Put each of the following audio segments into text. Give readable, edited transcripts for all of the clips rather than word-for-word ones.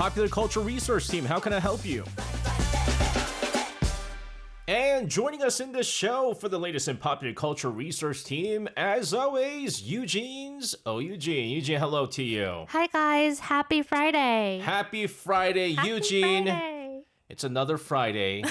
Popular Culture Resource Team. How can I help you? And joining us in the show for the latest in Popular Culture Resource Team, as always, Eugene's. Oh, Eugene. Eugene, hello to you. Hi, guys. Happy Friday. Happy Friday, Happy Eugene. Friday. It's another Friday.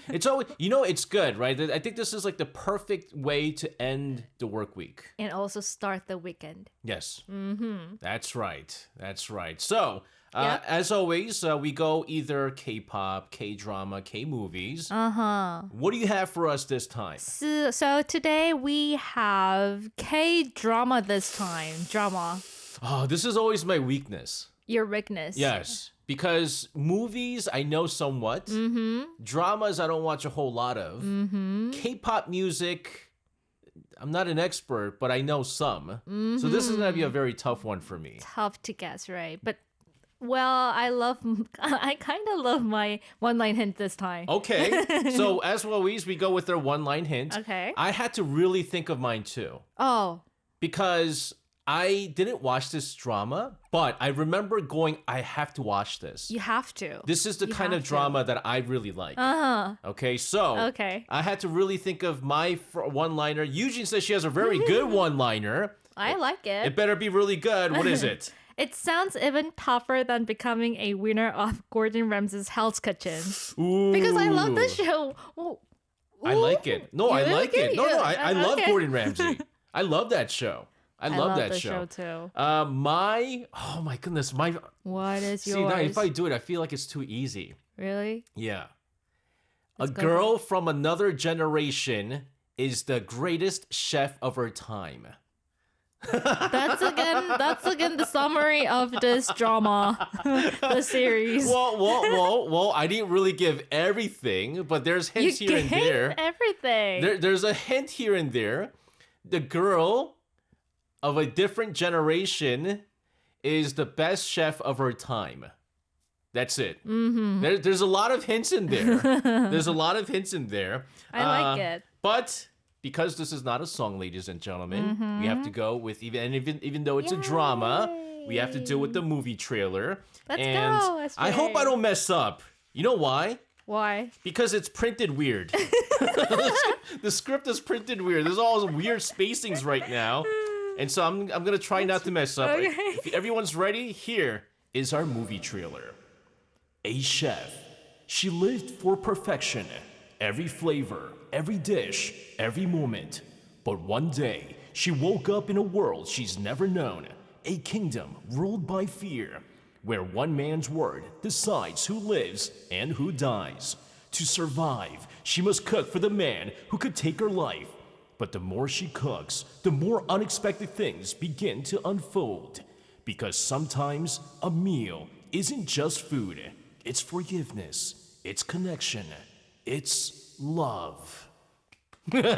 It's always, it's good, right? I think this is like the perfect way to end the work week. And also start the weekend. Yes. Mm-hmm. That's right. That's right. So, Yep. as always, we go either K-pop, K-drama, K-movies. Uh-huh. What do you have for us this time? So today we have K-drama this time. Drama. Oh, this is always my weakness. Your weakness. Yes. Because movies, I know somewhat. Mm-hmm. Dramas, I don't watch a whole lot of. Mm-hmm. K-pop music, I'm not an expert, but I know some. Mm-hmm. So this is going to be a very tough one for me. Tough to guess, right? But, well, I kind of love my one-line hint this time. Okay. So as always, we go with our one-line hint. Okay. I had to really think of mine too. Oh. Because I didn't watch this drama, but I remember going, I have to watch this. You have to. This is the You kind of have to. drama that I really like. Uh-huh. Okay, so Okay. I had to really think of my one-liner. Eugene says she has a very good one-liner. I like it. It better be really good. What is it? It sounds even tougher than becoming a winner of Gordon Ramsay's Hell's Kitchen. Ooh. Because I love this show. Ooh. I like it. No, I You like like it. it? No, Yeah. I love Okay. Gordon Ramsay. I love that show. I love that the show. too. Oh my goodness, What is see, yours? now if I do it, I feel like it's too easy. Really? Yeah. Let's A go girl from another generation is the greatest chef of her time. That's again the summary of this drama, the series. Well, I didn't really give everything, but there's hints you here and gave there. everything. There's a hint here and there. The girl of a different generation is the best chef of her time. That's it. Mm-hmm. There's a lot of hints in there. There's a lot of hints in there. I like it. But because this is not a song, ladies and gentlemen, we have to go with even though it's a drama, we have to deal with the movie trailer. Let's and go, SJ. I hope I don't mess up. You know why? Why? Because it's printed weird. The script is printed weird. There's all weird spacings right now. And so I'm going to try not to mess up. Okay. If everyone's ready, here is our movie trailer. A chef. She lived for perfection. Every flavor, every dish, every moment. But one day, she woke up in a world she's never known. A kingdom ruled by fear, where one man's word decides who lives and who dies. To survive, she must cook for the man who could take her life. But the more she cooks, the more unexpected things begin to unfold. Because sometimes a meal isn't just food. It's forgiveness. It's connection. It's love. You did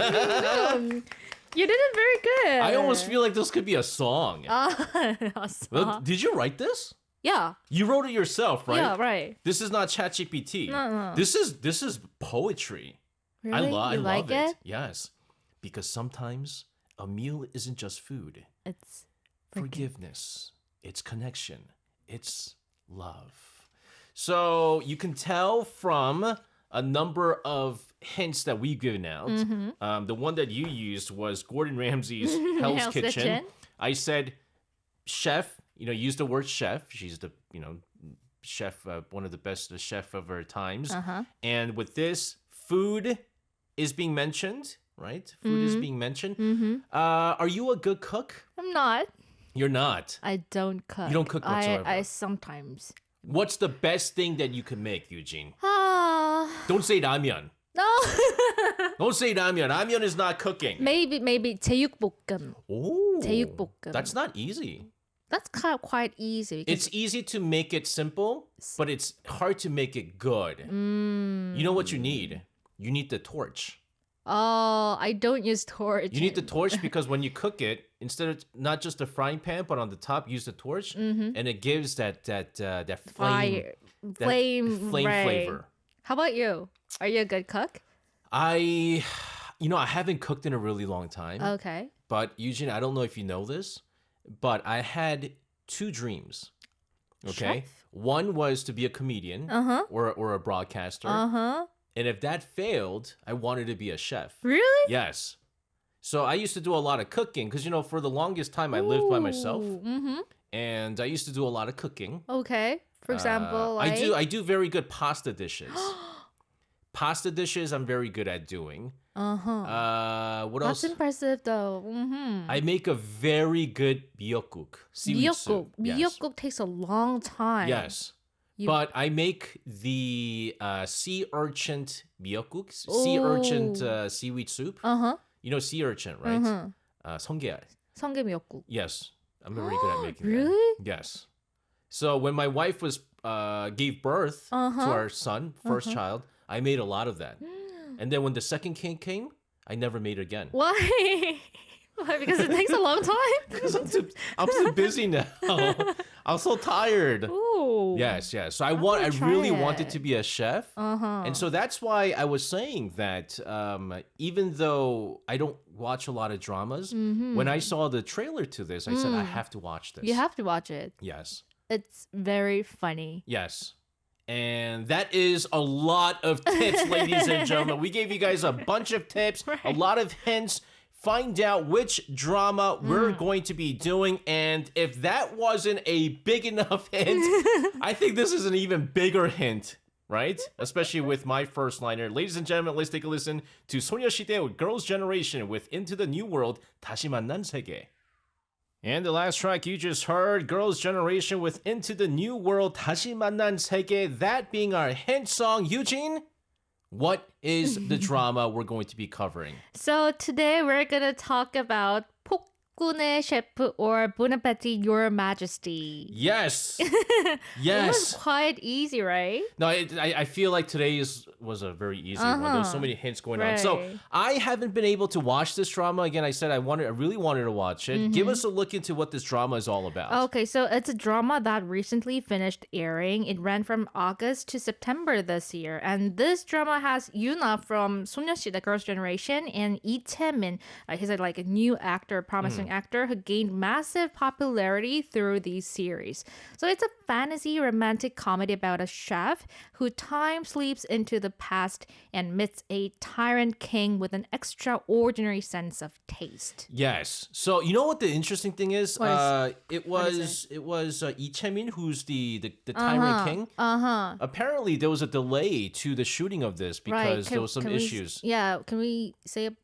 it very good. I almost feel like this could be a song. Awesome. Look, did you write this? Yeah. You wrote it yourself, right? Yeah, right. This is not ChatGPT. No. This is poetry. Really? I You love like it? Yes. Because sometimes a meal isn't just food. It's Forgiveness. It's connection. It's love. So you can tell from a number of hints that we've given out. Mm-hmm. The one that you used was Gordon Ramsay's Hell's Hell's Kitchen. Kitchen. I said chef, use the word chef. She's the, chef, one of the best chef of her times. And with this, food is being mentioned, right? Food is being mentioned. Are you a good cook? I'm not. You're not. I don't cook. You don't cook whatsoever. I sometimes. What's the best thing that you can make, Eugene? Ah. Don't say ramyeon. No. Don't say ramyeon. Ramyeon is not cooking. maybe 제육볶음. Oh, 제육볶음. that's not easy. That's quite easy. It's easy to make it simple, but it's hard to make it good. You know what you need? You need the torch. Oh, I don't use torch. You need the torch because when you cook it, instead of not just the frying pan, but on the top, use the torch, and it gives that flame, flame right. flavor. How about you? Are you a good cook? I haven't cooked in a really long time. Okay. But Yujin, I don't know if you know this, but I had two dreams. Okay. One was to be a comedian or a broadcaster. And if that failed, I wanted to be a chef. Really? Yes. So I used to do a lot of cooking because, for the longest time I lived by myself. And I used to do a lot of cooking. Okay. For example, like... I do very good pasta dishes. Pasta dishes I'm very good at doing. What else? That's impressive though. I make a very good miyeokguk. Seaweed soup. Miyeokguk takes a long time. Yes. But I make the sea urchin miyeokguk, sea urchin seaweed soup. You know sea urchin, right? 성게. 성게 미역국. Yes. I'm very good at making that. Really? Yes. So when my wife gave birth to our son, first child, I made a lot of that. And then when the second kid came, I never made it again. Why? Why? Because it takes a long time? Because I'm too busy now. I'm so tired. Ooh. Yes. So I really wanted to be a chef. And so that's why I was saying that even though I don't watch a lot of dramas, when I saw the trailer to this, I said, I have to watch this. You have to watch it. Yes. It's very funny. Yes. And that is a lot of tips, ladies and gentlemen. We gave you guys a bunch of tips, a lot of hints. Find out which drama we're going to be doing. And if that wasn't a big enough hint, I think this is an even bigger hint, right? Especially with my first liner. Ladies and gentlemen, let's take a listen to 소녀시대 with Girls' Generation with Into the New World, 다시 만난 세계. And the last track you just heard, Girls' Generation with Into the New World, 다시 만난 세계, that being our hint song. Yujin, what is the drama we're going to be covering? So today we're going to talk about 폭군의 셰프 or Bon Appetit, Your Majesty. Yes. It Yes. was quite easy, right? No, I feel like today was a very easy one. There's so many hints going on. So Right. I haven't been able to watch this drama. Again, I said I really wanted to watch it. Give us a look into what this drama is all about. Okay, so it's a drama that recently finished airing. It ran from August to September this year. And this drama has Yuna from 소녀시대, the Girls' Generation, and Lee Chae-min. He's like a new actor, promising actor who gained massive popularity through these series. So it's a fantasy romantic comedy about a chef who time sleeps into the past and meets a tyrant king with an extraordinary sense of taste. Yes. So you know what the interesting thing is? It was Lee Chae-min who's the tyrant king. Apparently there was a delay to the shooting of this because there was some issues. Can we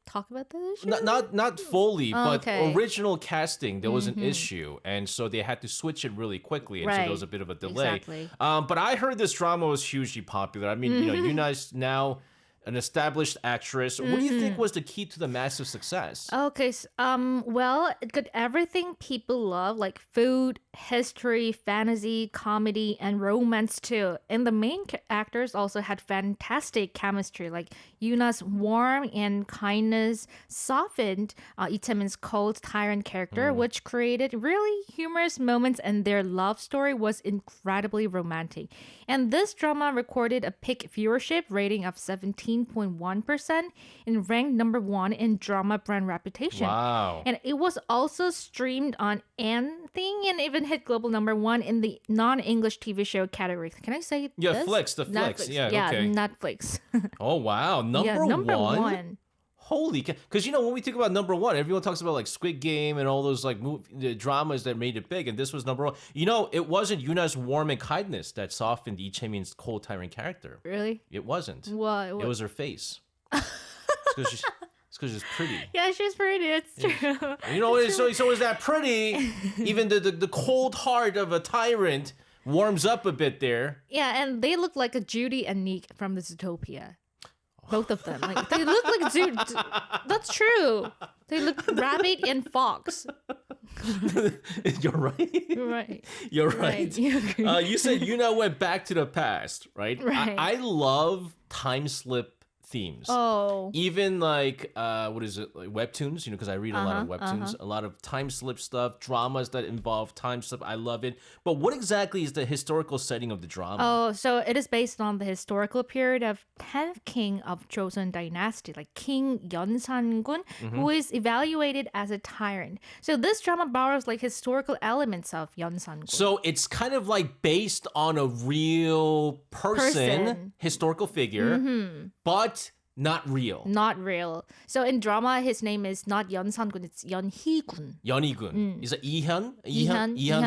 talk about the issue? Not fully, but okay. original casting there was an issue, and so they had to switch it really quickly, and so there was a bit of a delay. Exactly. But I heard this drama was hugely popular. I mean, Yuna's now an established actress. What do you think was the key to the massive success? Okay, well, it got everything people love, like food, history, fantasy, comedy, and romance too. And the main actors also had fantastic chemistry, like Yuna's warmth and kindness softened Lee Chae-min's cold tyrant character, which created really humorous moments, and their love story was incredibly romantic. And this drama recorded a peak viewership rating of 17.1% and ranked number 1 in drama brand reputation. Wow. And it was also streamed on Anything and even hit global number 1 in the non-English TV show category. Can I say Yeah, this? Flicks, the Flicks. Netflix. Yeah, okay. Netflix. Oh, wow. Number one? Holy cow. Because, when we think about number one, everyone talks about like Squid Game and all those like the dramas that made it big. And this was number one. It wasn't Yuna's warmth and kindness that softened Lee Chae-min's cold tyrant character. Really? It wasn't. What? It was her face. It's because she's pretty. Yeah, she's pretty. It's true. So is that pretty? Even the cold heart of a tyrant warms up a bit there. Yeah, and they look like a Judy and Nick from the Zootopia. Both of them. Like they look like Judy. That's true. They look rabbit and fox. You're right. You're right. You're right. You agree. You said Yuna went back to the past, right? Right. I love time slip themes. Oh. Even like what is it, like webtoons, because I read a lot of webtoons, a lot of time slip stuff, dramas that involve time slip. I love it. But what exactly is the historical setting of the drama? Oh, so it is based on the historical period of 10th king of Joseon dynasty, like King Yeonsan-gun, who is evaluated as a tyrant. So this drama borrows like historical elements of Yeonsan-gun. So it's kind of like based on a real person. Historical figure, but not real. Not real. So in drama, his name is not Yeonsan-gun, it's Yeonhee-gun. Yeonhee-gun. Is it Ihyun?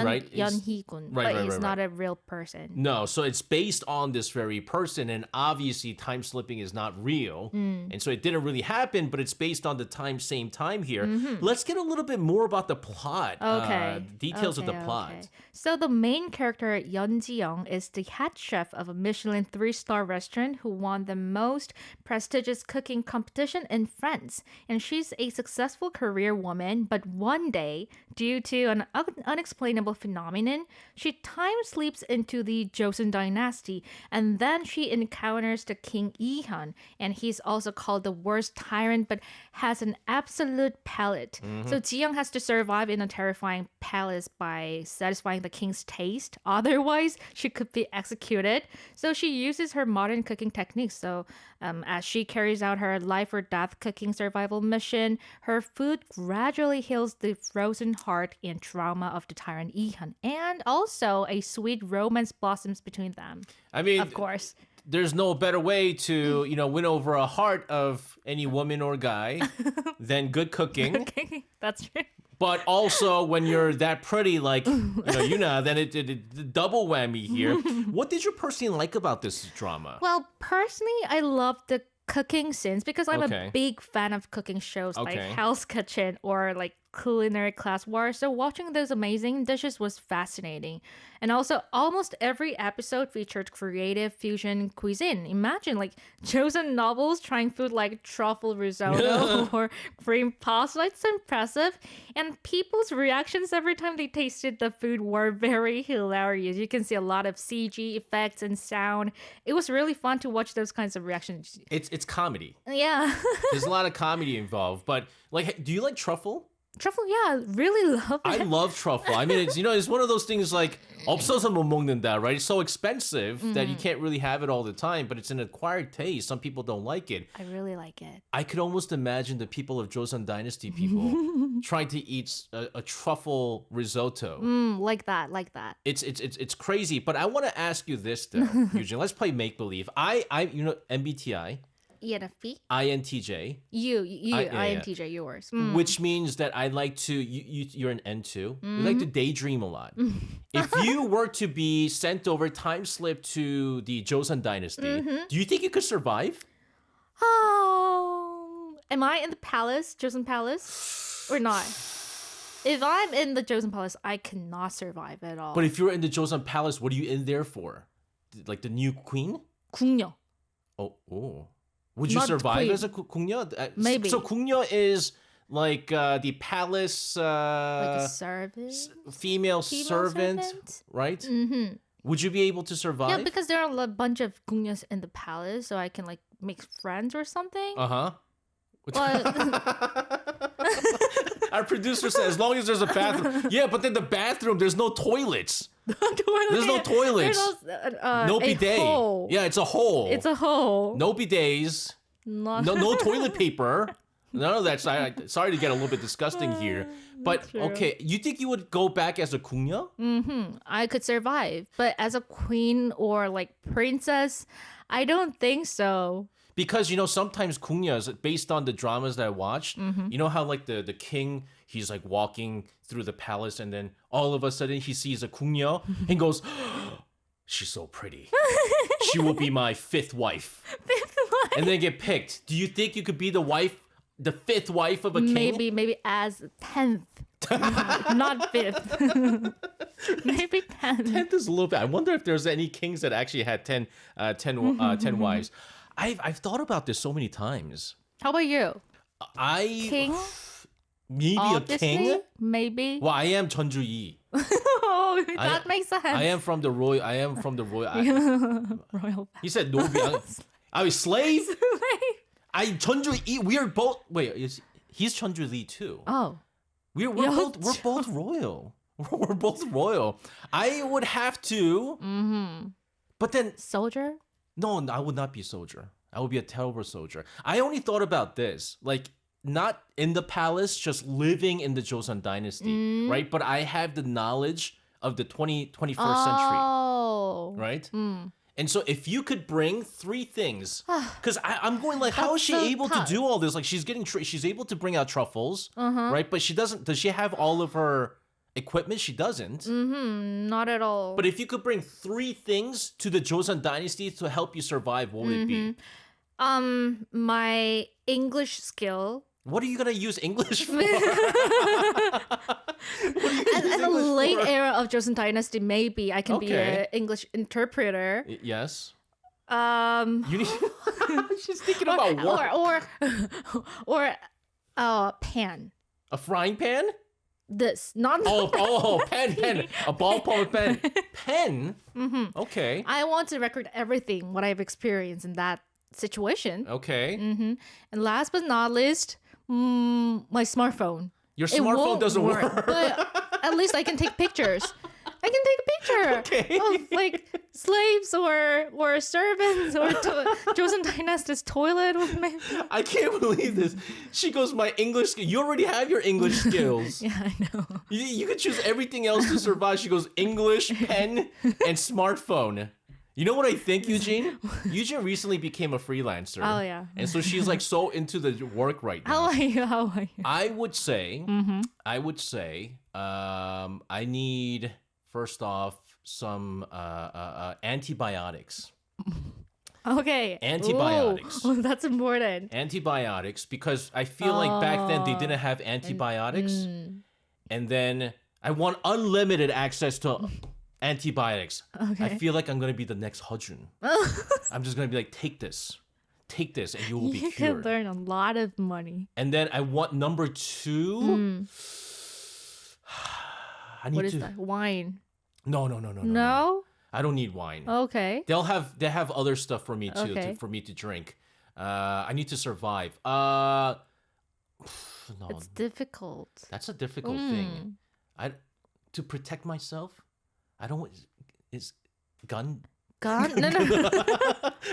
Right? Yeonhee-gun. But he's not a real person. No, so it's based on this very person, and obviously time slipping is not real. And so it didn't really happen, but it's based on the same time here. Let's get a little bit more about the plot. Okay. Details of the plot. Okay. So the main character, Yeon Ji-young, is the head chef of a Michelin 3-star restaurant who won the most prestigious cooking competition in France. And she's a successful career woman, but one day, due to an unexplainable phenomenon, she time sleeps into the Joseon dynasty, and then she encounters the King Ihyun, and he's also called the worst tyrant, but has an absolute palate. So Ji-young has to survive in a terrifying palace by satisfying the king's taste. Otherwise, she could be executed. So she uses her modern cooking techniques. So as she carries out her life or death cooking survival mission, her food gradually heals the frozen heart and trauma of the tyrant Ihyun. And also a sweet romance blossoms between them. I mean, of course. There's no better way to, win over a heart of any woman or guy than good cooking. Okay, that's true. But also, when you're that pretty, like Yuna, then it double whammy here. What did you personally like about this drama? Well, personally, I love the cooking scenes because I'm Okay. a big fan of cooking shows like Okay. Hell's Kitchen or like Culinary Class War. So watching those amazing dishes was fascinating. And also, almost every episode featured creative fusion cuisine. Imagine like chosen novels trying food like truffle risotto or cream pasta. It's impressive. And people's reactions every time they tasted the food were very hilarious. You can see a lot of CG effects and sound. It was really fun to watch those kinds of reactions. It's comedy. Yeah. There's a lot of comedy involved. But like, do you like truffle? Truffle, yeah, really love it. I love truffle. I mean, it's one of those things like 없어서 못 먹는다, right? It's so expensive that you can't really have it all the time, but it's an acquired taste. Some people don't like it. I really like it. I could almost imagine the people of Joseon Dynasty people trying to eat a truffle risotto. Like that. It's crazy. But I want to ask you this though, Yujin. Let's play make believe. I MBTI. ENFP? INTJ. You, yeah. INTJ, yours. Which means that I like to, you're an N2. You like to daydream a lot. If you were to be sent over time slip to the Joseon Dynasty, do you think you could survive? Am I in the palace, Joseon Palace, or not? If I'm in the Joseon Palace, I cannot survive at all. But if you're in the Joseon Palace, what are you in there for? Like the new queen? 궁녀. Oh. Would you Not survive queen. as a 궁녀? Maybe. So 궁녀 is like the palace Like a servant? female servant, right? Mm-hmm. Would you be able to survive? Yeah, because there are a bunch of 궁녀s in the palace, so I can like make friends or something. Uh-huh. But Our producer said, as long as there's a bathroom. Yeah, but then the bathroom, there's no toilets. There's no toilets. No a bidet. hole. Yeah, it's a hole. It's a hole. No bidets. No toilet paper. None of that. Sorry to get a little bit disgusting here. But True. okay, you think you would go back as a 궁녀? I could survive, but as a queen or like princess, I don't think so. Because, sometimes 궁녀s, based on the dramas that I watched, you know how like the king, he's like walking through the palace and then all of a sudden he sees a 궁녀 and goes, she's so pretty. She will be my fifth wife. And then get picked. Do you think you could be the fifth wife of a king? Maybe as 10th. Not 5th. Maybe 10th. 10th is a little bit. I wonder if there's any kings that actually had 10 wives. I've thought about this so many times. How about you? King? Maybe Obviously, a king? Maybe. Well, I am 전주이. Oh, that makes sense. I am from the royal. Royal. He said no. I was slave. Chunju Lee. We are both. Wait, he's Chunju Lee too. Oh. We're both royal. We're both royal. I would have to. But then Soldier? no, I would not be a soldier. I would be a terrible soldier. I only thought about this, like not in the palace, just living in the Joseon dynasty, right? But I have the knowledge of the 21st century, Oh. right? And so if you could bring three things, because I'm going like, how is she so able tough. to do all this? Like she's she's able to bring out truffles, right? But she doesn't. Does she have all of her equipment? She doesn't. Not at all. But if you could bring three things to the Joseon dynasty to help you survive, what would it be? My English skill. What are you gonna use English for? At the late era of Joseon Dynasty, maybe I can be Okay. an English interpreter. Yes. Um, You need. She's thinking about work. or pan. A frying pan? This, not Pen. A ballpoint pen. Pen? Okay. I want to record everything what I've experienced in that situation. Okay. And last but not least, my smartphone. Your It smartphone won't doesn't work. But at least I can take pictures. I can take a picture Okay. of like slaves or servants or Joseon Dynasty's toilet with me. I can't believe this. She goes, my English. You already have your English skills. Yeah, I know. You could choose everything else to survive. She goes, English, pen, and smartphone. You know what I think, Yujin? Yujin recently became a freelancer. Oh, yeah. And so she's like so into the work right now. How are you? How are you? I would say, I need, first off, some antibiotics. Okay. Antibiotics. Ooh, that's important. Antibiotics, because I feel like back then they didn't have antibiotics. And then I want unlimited access to antibiotics. Okay. I feel like I'm going to be the next Hojun. I'm just going to be like, take this, and you will be You cured. can learn a lot of money. And then I want number two. I need What is to. that? Wine. No. No? I don't need wine. Okay. They have other stuff for me too, Okay. for me to drink. I need to survive. No, It's difficult. that's a difficult thing. To protect myself, I don't. Is gun? Gun? No.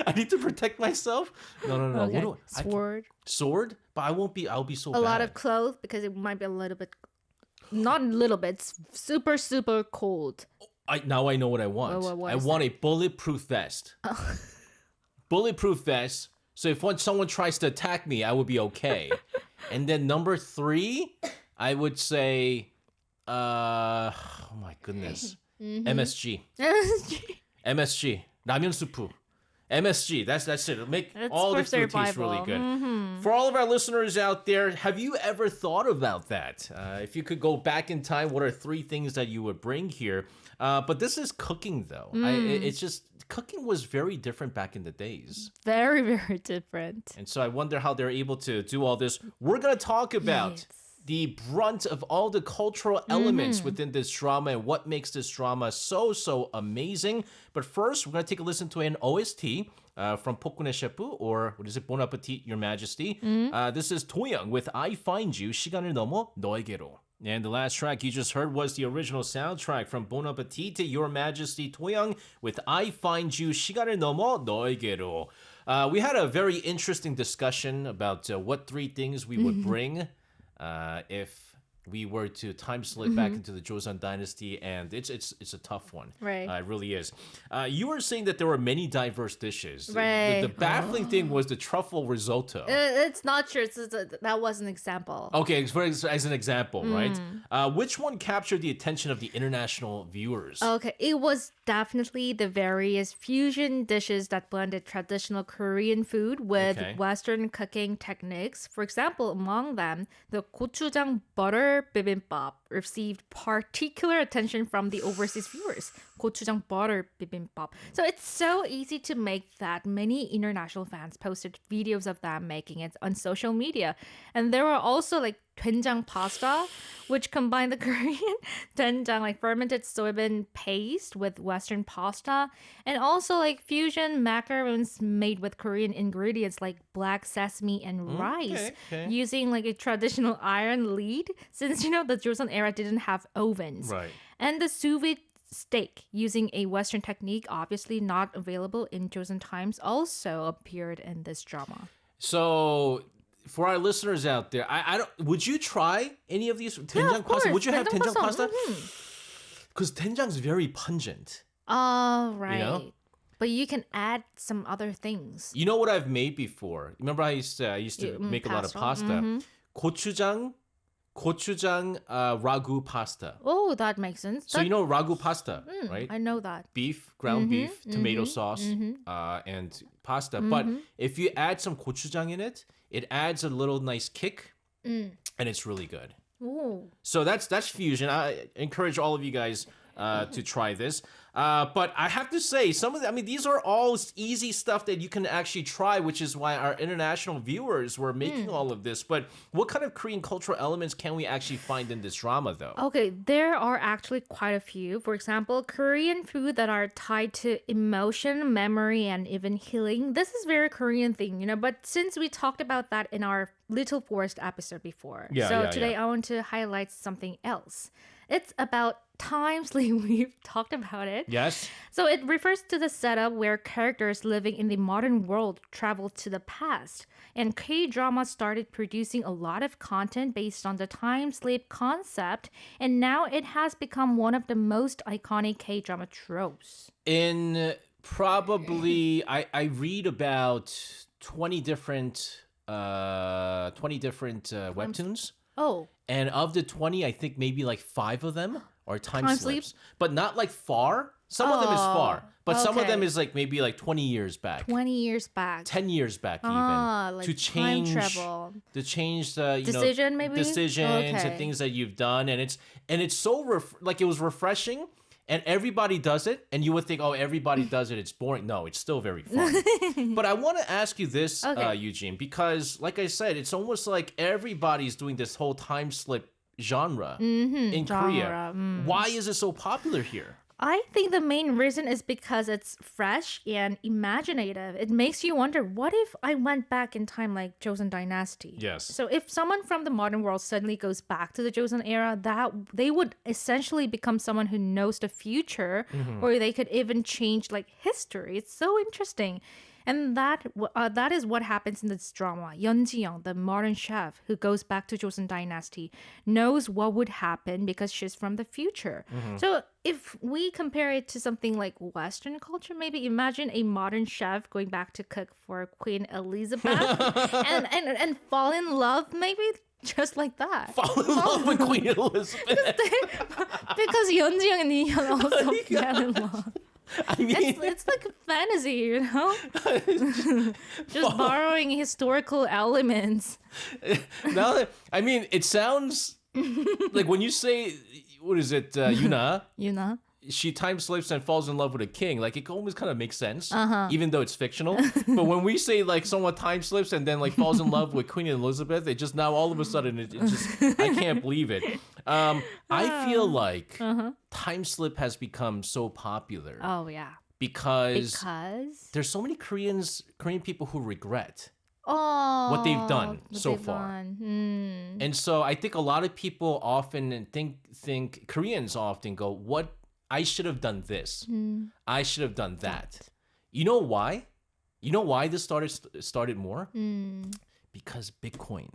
I need to protect myself. No. Okay. What do I? Sword. Sword? But I won't be. I'll be so A bad. lot of clothes because it might be a little bit, not a little bit, it's super, super cold. Now I know what I want. What I is want a bulletproof vest. Bulletproof vest. So if someone tries to attack me, I would be okay. And then number three, I would say, oh my goodness, MSG. MSG. 라면 수프. MSG. That's it. It'll make That's all the for food taste really survival. good. For all of our listeners out there, have you ever thought about that? If you could go back in time, what are three things that you would bring here? But this is cooking, though. It's just cooking was very different back in the days. Very, very different. And so I wonder how they're able to do all this. We're going to talk about the brunt of all the cultural elements within this drama and what makes this drama so amazing. But first, we're going to take a listen to an OST from Pokune Shepu, or what is it, Bon Appetit, Your Majesty. This is Toyoung with I Find You, 시간을 넘어 너에게로. And the last track you just heard was the original soundtrack from Bon Appetit, Your Majesty Toyoung with I Find You, 시간을 넘어 너에게로. We had a very interesting discussion about what three things we would bring if we were to time slip back into the Joseon dynasty, and it's a tough one. Right. It really is. You were saying that there were many diverse dishes. Right. The baffling thing was the truffle risotto. It's not sure. That was an example. Okay, as an example, right? Which one captured the attention of the international viewers? Okay, it was definitely the various fusion dishes that blended traditional Korean food with Western cooking techniques. For example, among them, the gochujang butter bibimbap received particular attention from the overseas viewers. Gochujang butter bibimbap. So it's so easy to make that many international fans posted videos of them making it on social media. And there were also like doenjang pasta, which combine the Korean doenjang, like fermented soybean paste with Western pasta, and also like fusion macarons made with Korean ingredients like black sesame and rice, okay. using like a traditional iron lead, since the Joseon era didn't have ovens. Right. And the sous vide steak using a Western technique, obviously not available in Joseon times, also appeared in this drama. So for our listeners out there, I don't. Would you try any of these doenjang pasta? Would you have doenjang pasta? Because doenjang's very pungent. Oh, right. But you can add some other things. You know what I've made before? Remember I used to make a lot of pasta. Gochujang ragu pasta. Oh, that makes sense. So you know ragu pasta, right? I know that. Beef, ground beef, tomato sauce, and pasta. But if you add some gochujang in it, it adds a little nice kick, and it's really good. Ooh. So that's fusion. I encourage all of you guys to try this. But I have to say, these are all easy stuff that you can actually try, which is why our international viewers were making all of this. But what kind of Korean cultural elements can we actually find in this drama, though? Okay, there are actually quite a few. For example, Korean food that are tied to emotion, memory, and even healing. This is very Korean thing, But since we talked about that in our Little Forest episode before, today I want to highlight something else. It's about time sleep. We've talked about it. Yes. So it refers to the setup where characters living in the modern world travel to the past. And K-drama started producing a lot of content based on the time sleep concept. And now it has become one of the most iconic K-drama tropes. In probably, I read about 20 different webtoons. Oh. And of the 20, I think maybe like 5 of them are time slips. Sleep? But not like far. Some of them is far. But some of okay. them is like maybe like 20 years back. 20 years back. 10 years back even. Like to change time travel. To change the Decision, maybe? decisions Okay. and things that you've done. And it's so it was refreshing. And everybody does it, and you would think, oh, everybody does it, it's boring. No, it's still very fun. But I want to ask you this, Yujin, because like I said, it's almost like everybody's doing this whole time slip genre in Korea. Why is it so popular here? I think the main reason is because it's fresh and imaginative. It makes you wonder, what if I went back in time like Joseon Dynasty? Yes. So if someone from the modern world suddenly goes back to the Joseon era, that they would essentially become someone who knows the future, or they could even change like history. It's so interesting. And that is what happens in this drama. Yeon Ji-young, the modern chef who goes back to Joseon Dynasty, knows what would happen because she's from the future. So if we compare it to something like Western culture, maybe imagine a modern chef going back to cook for Queen Elizabeth and fall in love, maybe just like that. Fall in love with Queen Elizabeth. Because Yeon Ji-young and Lee Hyun also fell in love. I mean, it's like a fantasy, just borrowing historical elements. It sounds like when you say, what is it, Yuna? Yuna. She time slips and falls in love with a king. Like, it almost kind of makes sense, even though it's fictional. But when we say, like, someone time slips and then, like, falls in love with Queen Elizabeth, it just now all of a sudden, it just, I can't believe it. I feel like time slip has become so popular. Oh, yeah. Because there's so many Korean people who regret what they've done so far. And so I think a lot of people often think Koreans often go, what? I should have done this. I should have done that. You know why? You know why this started more? Because Bitcoin.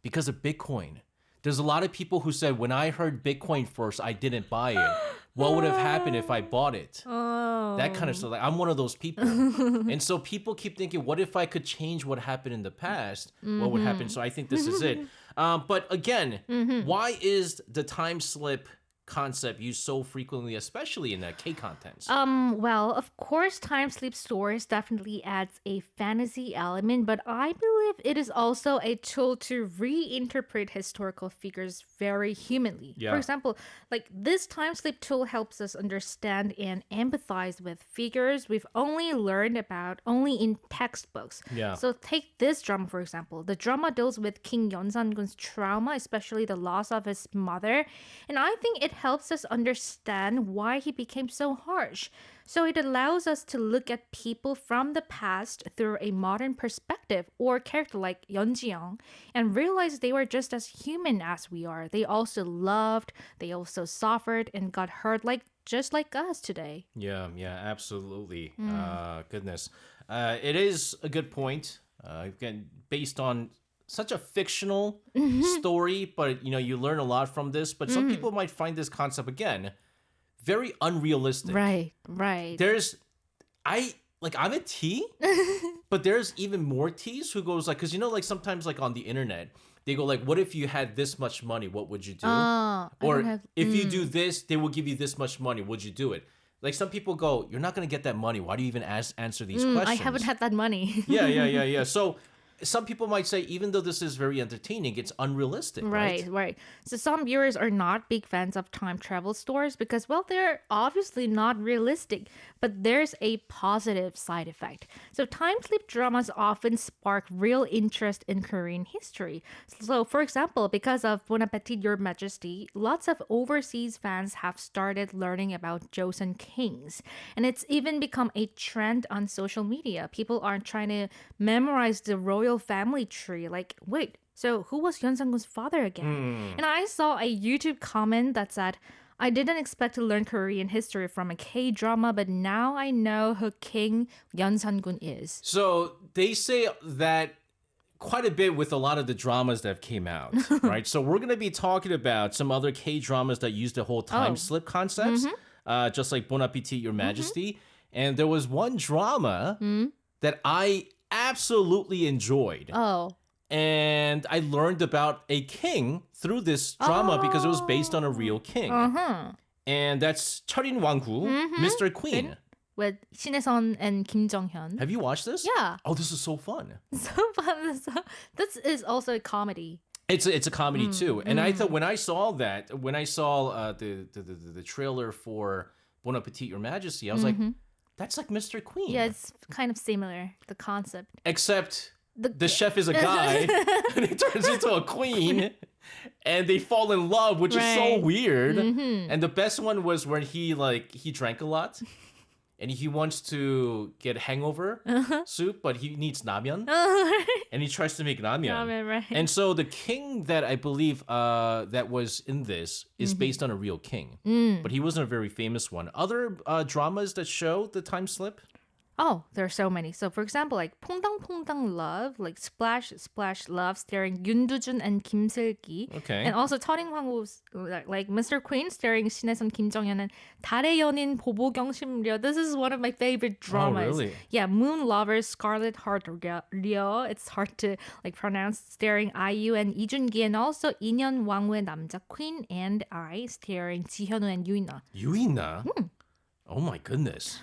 Because of Bitcoin. There's a lot of people who said, when I heard Bitcoin first, I didn't buy it. What would have happened if I bought it? That kind of stuff. Like, I'm one of those people. And so people keep thinking, what if I could change what happened in the past? What would happen? So I think this is it. But again, why is the time slip concept used so frequently, especially in K-contents? Well, of course, time sleep stories definitely adds a fantasy element, but I believe it is also a tool to reinterpret historical figures very humanly. Yeah. For example, like this time sleep tool helps us understand and empathize with figures we've only learned about only in textbooks. Yeah. So take this drama, for example. The drama deals with King Yeonsan-gun's trauma, especially the loss of his mother, and I think it helps us understand why he became so harsh. So it allows us to look at people from the past through a modern perspective, or character like Yeon Ji-young, and realize they were just as human as we are. They also loved, they also suffered and got hurt just like us today. Yeah, absolutely. Goodness. It is a good point. Again, based on such a fictional story, but you learn a lot from this. But some people might find this concept again very unrealistic. Right. I'm a T, but there's even more T's who goes like, because sometimes like on the internet, they go like, what if you had this much money, what would you do? Or if you do this, they will give you this much money, would you do it? Like some people go, you're not going to get that money. Why do you even answer these questions? I haven't had that money. Yeah. So some people might say, even though this is very entertaining, it's unrealistic, right? Right. So some viewers are not big fans of time travel stories because, well, they're obviously not realistic, but there's a positive side effect. So time sleep dramas often spark real interest in Korean history. So, for example, because of Bon Appetit, Your Majesty, lots of overseas fans have started learning about Joseon kings. And it's even become a trend on social media. People aren't trying to memorize the royal family tree. Like, wait, so who was Yeon Sang-gun's father again? And I saw a YouTube comment that said, I didn't expect to learn Korean history from a K-drama, but now I know who King Yeon Sang-gun is. So they say that quite a bit with a lot of the dramas that came out, right? So we're going to be talking about some other K-dramas that use the whole time slip concepts, just like Bon Appetit, Your Majesty. And there was one drama that I absolutely enjoyed. And I learned about a king through this drama because it was based on a real king. And that's Cheorin Wanggu, Mr. Queen. With Shin-hye-sun and Kim Jong-hyun. Have you watched this? Yeah. Oh, this is so fun. So fun. This is also a comedy. It's a comedy too. And I thought when I saw the trailer for Bon Appetit, Your Majesty, I was like, that's like Mr. Queen. Yeah, it's kind of similar, the concept. Except the chef is a guy and he turns into a queen and they fall in love, which is so weird. And the best one was when he drank a lot and he wants to get hangover soup, but he needs ramyeon. And he tries to make ramyeon. Right. And so the king that I believe that was in this is based on a real king. But he wasn't a very famous one. Other dramas that show the time slip? Oh, there are so many. So, for example, like 퐁당 퐁당 Love, like Splash Splash Love, starring Yoon Do-jun and Kim Sil-ki. Okay. And also Cheorin Wanggu's like Mr. Queen, starring Shin-hye-sun, Kim Jong-hyun, and 달의 연인 보보경 심려. This is one of my favorite dramas. Oh, really? Yeah, Moon Lovers, Scarlet Heart Rio. It's hard to pronounce. Starring IU and Lee Jun-gi, and also 2년 왕후의 남자 Queen and I, starring Ji Hyun-woo and Yuina. Yuina? Oh my goodness.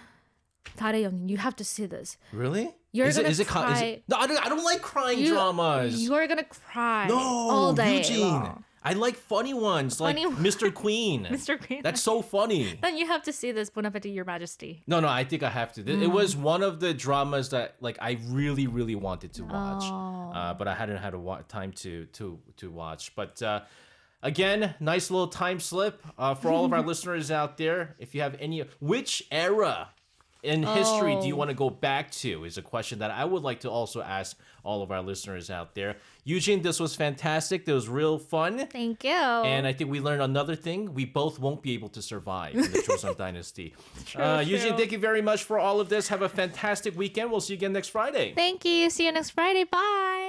달의 연인, you have to see this. Really? You're gonna cry. No, I don't like crying dramas. You're gonna cry No, all day Eugene. long. I like funny ones, like Mr. Queen. Mr. Queen. That's so funny. Then you have to see this Bon Appetit, Your Majesty. No, I think I have to. It was one of the dramas that I really, really wanted to watch, but I hadn't had time to watch. But again, nice little time slip for all of our listeners out there. If you have which era in history do you want to go back to is a question that I would like to also ask all of our listeners out there. Yujin, this was fantastic. It was real fun. Thank you. And I think we learned another thing. We both won't be able to survive in the Joseon Dynasty. Yujin, thank you very much for all of this. Have a fantastic weekend. We'll see you again next Friday. Thank you. See you next Friday. Bye.